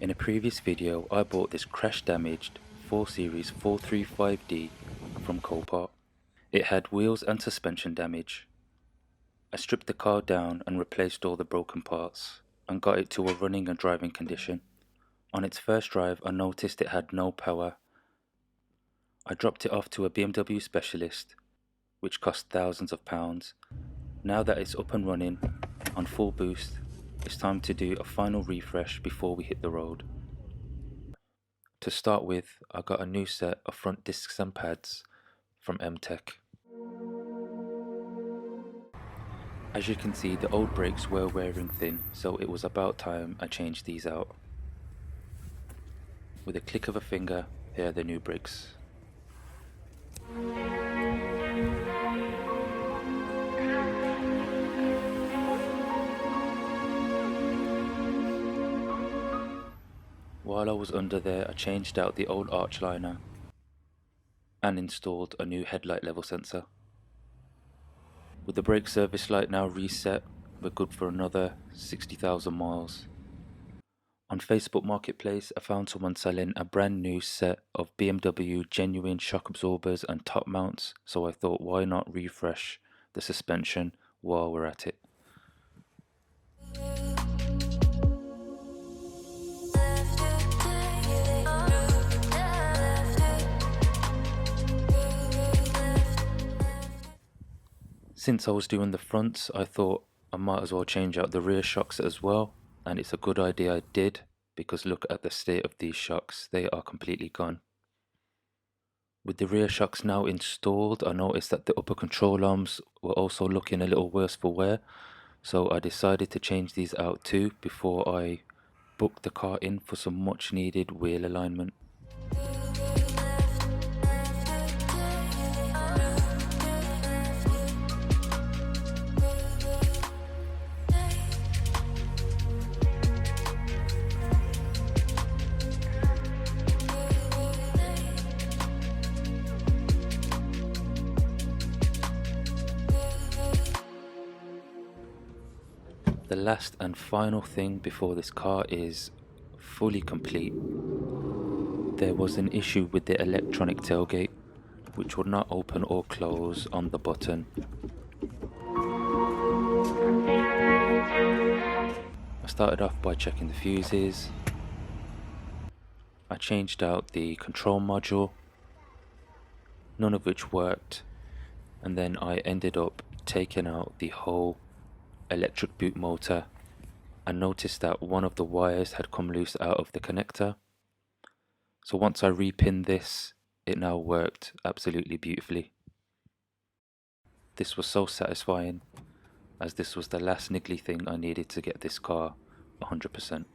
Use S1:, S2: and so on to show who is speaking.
S1: In a previous video I bought this crash damaged 4 Series 435D from Copart. It had wheels and suspension damage. I stripped the car down and replaced all the broken parts and got it to a running and driving condition. On its first drive I noticed it had no power. I dropped it off to a BMW specialist, which cost thousands of pounds. Now that it's up and running on full boost, it's time to do a final refresh before we hit the road. To start with, I got a new set of front discs and pads from M-Tech. As you can see, the old brakes were wearing thin, so it was about time I changed these out. With a click of a finger, here are the new brakes. While I was under there, I changed out the old arch liner and installed a new headlight level sensor. With the brake service light now reset, we're good for another 60,000 miles. On Facebook Marketplace, I found someone selling a brand new set of BMW genuine shock absorbers and top mounts, so I thought why not refresh the suspension while we're at it. Since I was doing the fronts, I thought I might as well change out the rear shocks as well, and it's a good idea I did, because look at the state of these shocks, they are completely gone. With the rear shocks now installed, I noticed that the upper control arms were also looking a little worse for wear, so I decided to change these out too before I booked the car in for some much needed wheel alignment. The last and final thing before this car is fully complete. There was an issue with the electronic tailgate, which would not open or close on the button. I started off by checking the fuses. I changed out the control module, none of which worked, and then I ended up taking out the whole electric boot motor and noticed that one of the wires had come loose out of the connector. So once I repinned this, it now worked absolutely beautifully. This was so satisfying, as this was the last niggly thing I needed to get this car 100%.